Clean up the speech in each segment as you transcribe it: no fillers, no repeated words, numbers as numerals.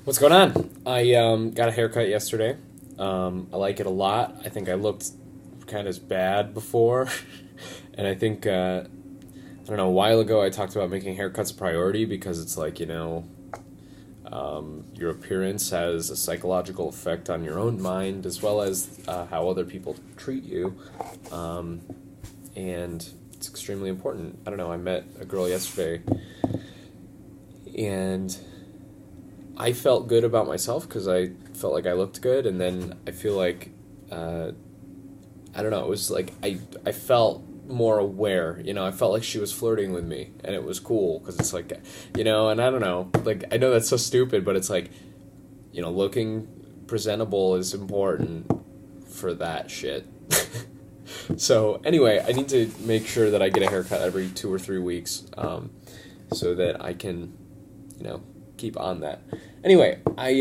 What's going on? I got a haircut yesterday. I like it a lot. I think I looked kind of bad before, and I think I don't know. A while ago, I talked about making haircuts a priority because it's like your appearance has a psychological effect on your own mind as well as how other people treat you, and it's extremely important. I don't know. I met a girl yesterday, and I felt good about myself because I felt like I looked good, and then I feel like I don't know. It was like I felt more aware. I felt like she was flirting with me, and it was cool because it's like, and I don't know. Like I know that's so stupid, but it's like, looking presentable is important for that shit. So anyway, I need to make sure that I get a haircut every 2 or 3 weeks, so that I can, keep on that. Anyway, I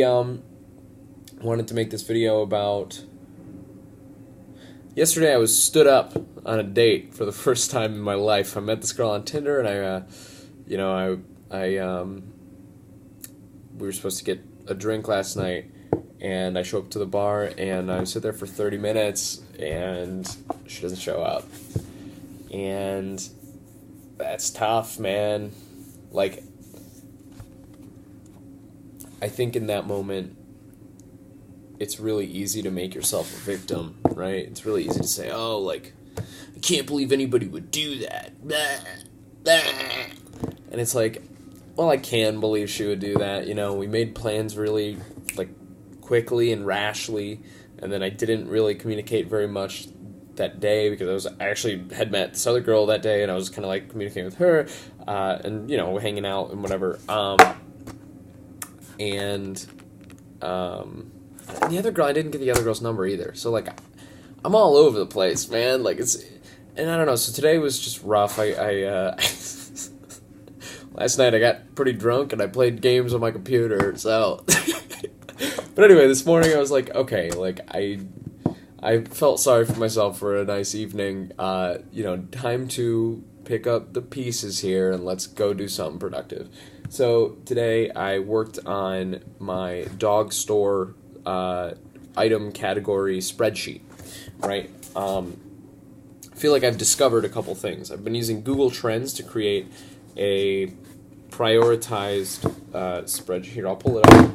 wanted to make this video about. Yesterday I was stood up on a date for the first time in my life. I met this girl on Tinder, and we were supposed to get a drink last night, and I show up to the bar, and I sit there for 30 minutes, and she doesn't show up. And that's tough, man. Like, I think in that moment, it's really easy to make yourself a victim, right? It's really easy to say, oh, like, I can't believe anybody would do that. Blah, blah. And it's like, well, I can believe she would do that. We made plans really, like, quickly and rashly, and then I didn't really communicate very much that day because I actually had met this other girl that day, and I was kind of, like, communicating with her, and, hanging out and whatever. And the other girl, I didn't get the other girl's number either. So, like, I'm all over the place, man. Like, and I don't know. So today was just rough. Last night I got pretty drunk and I played games on my computer. So, but anyway, this morning I was like, okay, like I felt sorry for myself for a nice evening. Time to pick up the pieces here and let's go do something productive. So today I worked on my dog store item category spreadsheet, right? I feel like I've discovered a couple things. I've been using Google Trends to create a prioritized spreadsheet. Here, I'll pull it up.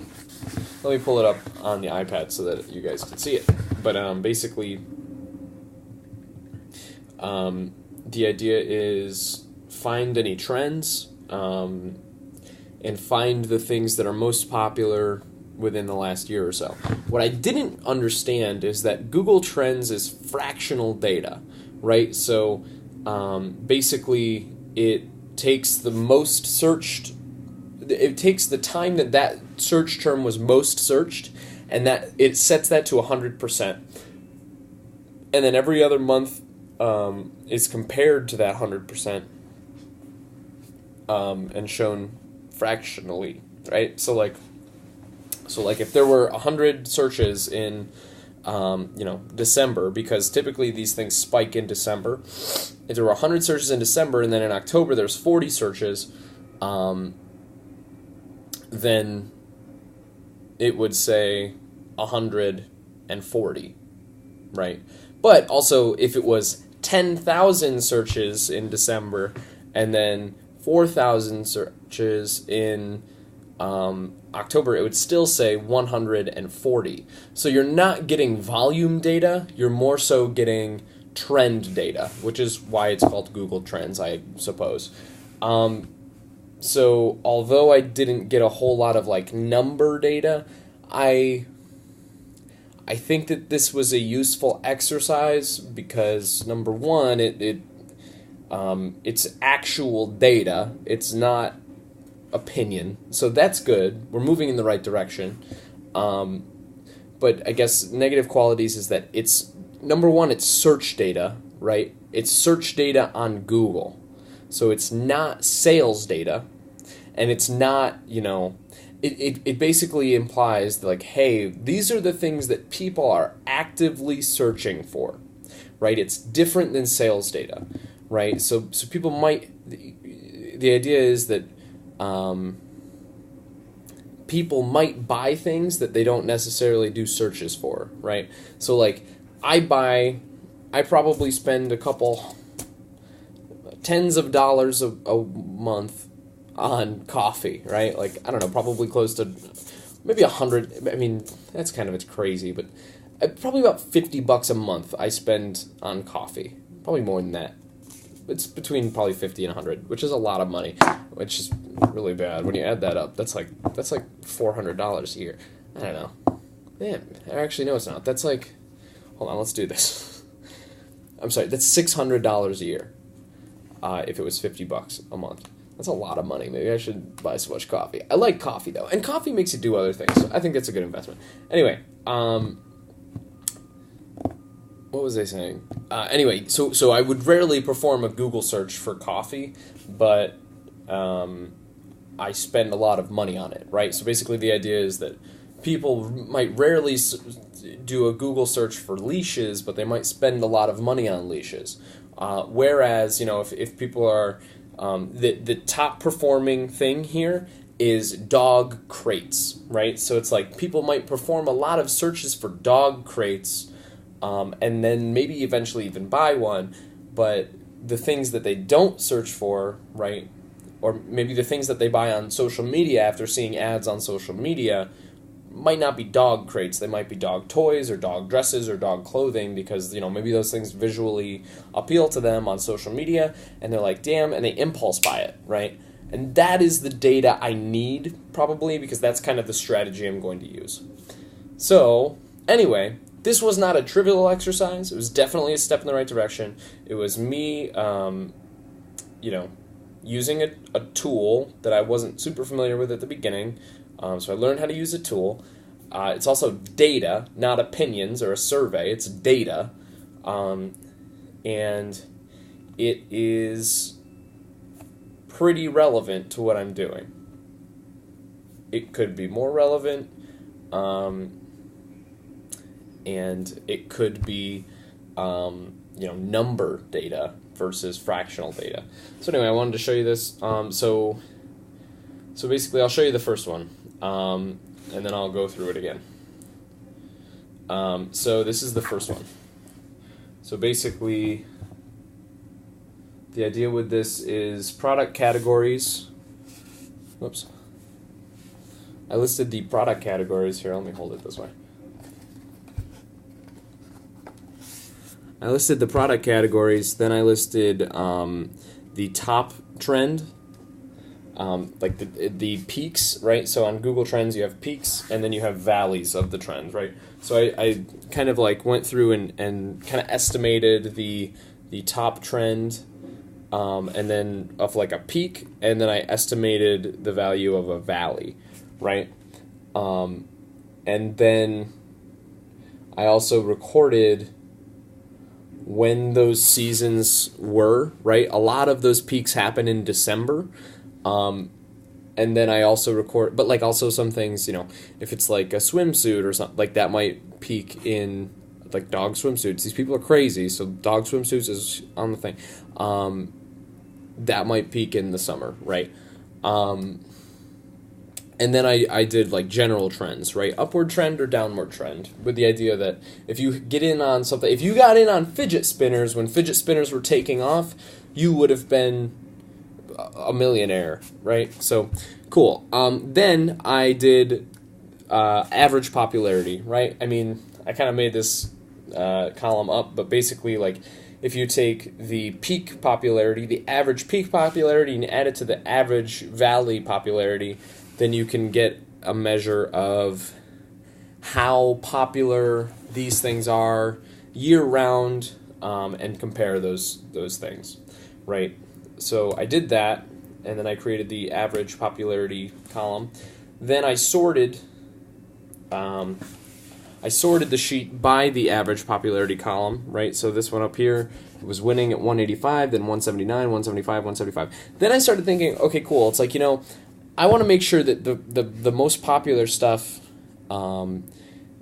Let me pull it up on the iPad so that you guys can see it. But basically, the idea is find any trends, and find the things that are most popular within the last year or so. What I didn't understand is that Google Trends is fractional data, right? So basically it takes the most searched, it takes the time that search term was most searched, and that it sets that to 100%. And then every other month is compared to that 100%, and shown fractionally, right? So like if there were 100 searches in December, because typically these things spike in December. If there were 100 searches in December and then in October there's 40 searches, then it would say 140, right? But also if it was 10,000 searches in December and then 4,000 searches in October, it would still say 140. So you're not getting volume data, you're more so getting trend data, which is why it's called Google Trends, I suppose. So although I didn't get a whole lot of like number data, I think that this was a useful exercise because number one, it's actual data. It's not opinion. So that's good. We're moving in the right direction. But I guess negative qualities is that it's, number one, it's search data, right? It's search data on Google. So it's not sales data. And it's not, it basically implies that, like, hey, these are the things that people are actively searching for, right? It's different than sales data, right? So people might, the idea is that people might buy things that they don't necessarily do searches for, right? So like I probably spend a couple tens of dollars a month on coffee, right? Like, I don't know, probably close to maybe 100. I mean, that's kind of, it's crazy, but probably about $50 a month I spend on coffee. Probably more than that. It's between probably 50 and 100, which is a lot of money, which is really bad. When you add that up, that's like $400 a year. I don't know. Man, actually, no, it's not. That's like, hold on, let's do this. I'm sorry, that's $600 a year. If it was $50 a month. That's a lot of money. Maybe I should buy so much coffee. I like coffee, though. And coffee makes you do other things. So I think that's a good investment. Anyway, what was I saying? Anyway, so I would rarely perform a Google search for coffee, but I spend a lot of money on it, right? So basically the idea is that people might rarely do a Google search for leashes, but they might spend a lot of money on leashes. Whereas, you know, if people are... the top performing thing here is dog crates, right? So it's like people might perform a lot of searches for dog crates, and then maybe eventually even buy one, but the things that they don't search for, right, or maybe the things that they buy on social media after seeing ads on social media might not be dog crates. They might be dog toys or dog dresses or dog clothing because, you know, maybe those things visually appeal to them on social media and they're like, damn, and they impulse buy it, right? And that is the data I need probably because that's kind of the strategy I'm going to use. So, anyway, this was not a trivial exercise. It was definitely a step in the right direction. It was me, you know, using a tool that I wasn't super familiar with at the beginning. So I learned how to use a tool. It's also data, not opinions or a survey. It's data. And it is pretty relevant to what I'm doing. It could be more relevant. And it could be, you know, number data versus fractional data. So anyway, I wanted to show you this. So basically, I'll show you the first one. And then I'll go through it again. So this is the first one. So basically, the idea with this is product categories. Whoops. I listed the product categories here. Let me hold it this way. I listed the product categories, then I listed the top trend, like the peaks, right? So on Google Trends you have peaks and then you have valleys of the trend, right? So I kind of like went through and kind of estimated the top trend and then of like a peak, and then I estimated the value of a valley, right? And then I also recorded when those seasons were, right? A lot of those peaks happen in December. And then I also record, but like also some things, you know, if it's like a swimsuit or something, like that might peak in like dog swimsuits. These people are crazy, so dog swimsuits is on the thing. That might peak in the summer, right? And then I did like general trends, right? Upward trend or downward trend, with the idea that if you get in on something, if you got in on fidget spinners when fidget spinners were taking off, you would have been a millionaire, right? So, cool. Then I did average popularity, right? I mean, I kind of made this column up, but basically, like, if you take the peak popularity, the average peak popularity, and add it to the average valley popularity, then you can get a measure of how popular these things are year-round, and compare those things, right? So I did that, and then I created the average popularity column. Then I sorted the sheet by the average popularity column, right? So this one up here, it was winning at 185, then 179, 175, 175. Then I started thinking, okay, cool. It's like, you know, I want to make sure that the most popular stuff,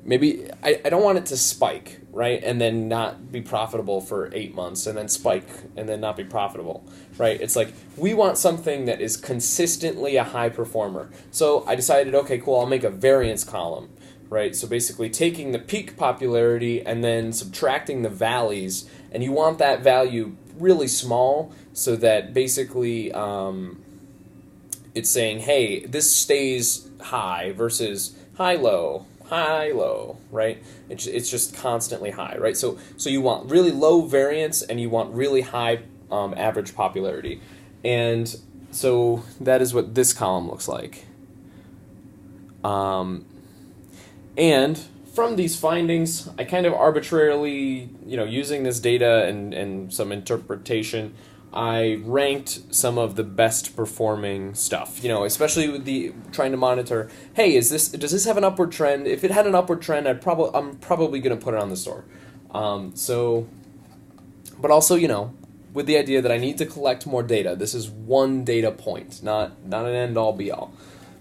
maybe I don't want it to spike, right? And then not be profitable for 8 months, and then spike, and then not be profitable, right? It's like, we want something that is consistently a high performer. So I decided, okay, cool, I'll make a variance column, right? So basically taking the peak popularity and then subtracting the valleys, and you want that value really small so that basically it's saying, hey, this stays high versus high-low, high-low, right? It's just constantly high, right? So you want really low variance and you want really high average popularity. And so that is what this column looks like. And from these findings, I kind of arbitrarily, using this data and some interpretation, I ranked some of the best performing stuff, especially with the trying to monitor, hey, does this have an upward trend? If it had an upward trend, I'm probably going to put it on the store. But also, with the idea that I need to collect more data. This is one data point, not an end all be all.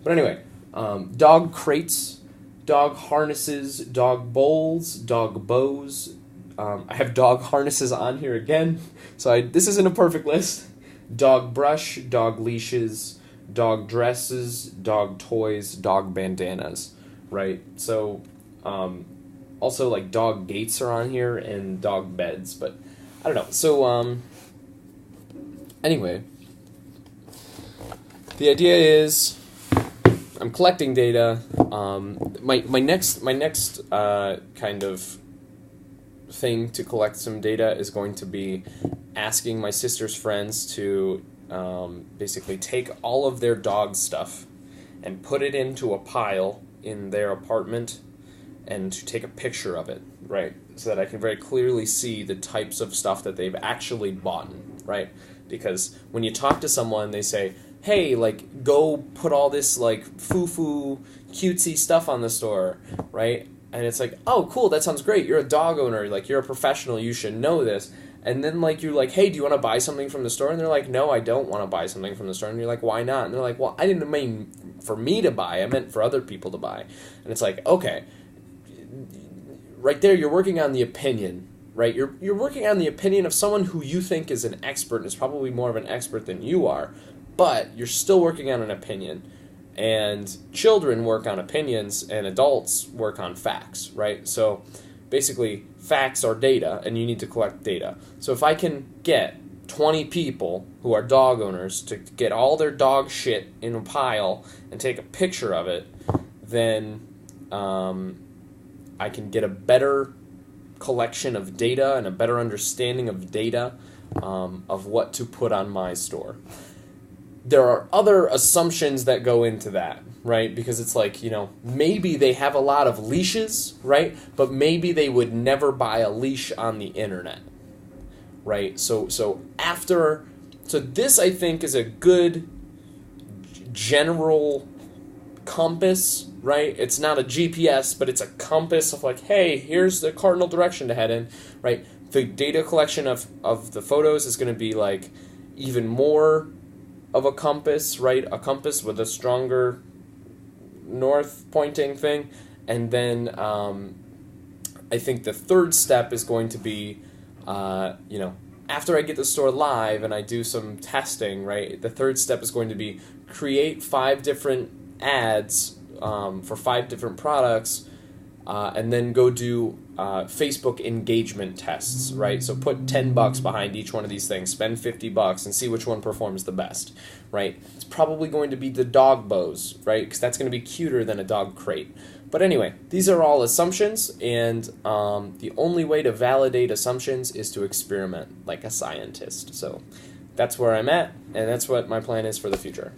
But anyway, dog crates, dog harnesses, dog bowls, dog bows. I have dog harnesses on here again, so this isn't a perfect list. Dog brush, dog leashes, dog dresses, dog toys, dog bandanas, right? So, also like dog gates are on here and dog beds, but I don't know. So, anyway, the idea is I'm collecting data. My next kind of thing to collect some data is going to be asking my sister's friends to basically take all of their dog stuff and put it into a pile in their apartment and to take a picture of it, right? So that I can very clearly see the types of stuff that they've actually bought, right? Because when you talk to someone, they say, hey, like, go put all this, like, foo-foo, cutesy stuff on the store, right? And it's like, oh, cool, that sounds great. You're a dog owner. Like, you're a professional. You should know this. And then, like, you're like, hey, do you want to buy something from the store? And they're like, no, I don't want to buy something from the store. And you're like, why not? And they're like, well, I didn't mean for me to buy. I meant for other people to buy. And it's like, okay, right there, you're working on the opinion, right? You're working on the opinion of someone who you think is an expert and is probably more of an expert than you are, but you're still working on an opinion. And children work on opinions and adults work on facts, right? So basically, facts are data, and you need to collect data. So if I can get 20 people who are dog owners to get all their dog shit in a pile and take a picture of it, then I can get a better collection of data and a better understanding of data of what to put on my store. There are other assumptions that go into that, right? Because it's like, maybe they have a lot of leashes, right? But maybe they would never buy a leash on the internet, right? So this, I think, is a good general compass, right? It's not a GPS, but it's a compass of like, hey, here's the cardinal direction to head in, right? The data collection of the photos is going to be like even more of a compass, right? A compass with a stronger north pointing thing. And then I think the third step is going to be, after I get the store live and I do some testing, right? The third step is going to be create 5 different ads for 5 different products, and then go do Facebook engagement tests, right? So put $10 behind each one of these things, spend $50 and see which one performs the best, right? It's probably going to be the dog bows, right? Because that's going to be cuter than a dog crate. But anyway, these are all assumptions, and the only way to validate assumptions is to experiment like a scientist. So that's where I'm at, and that's what my plan is for the future.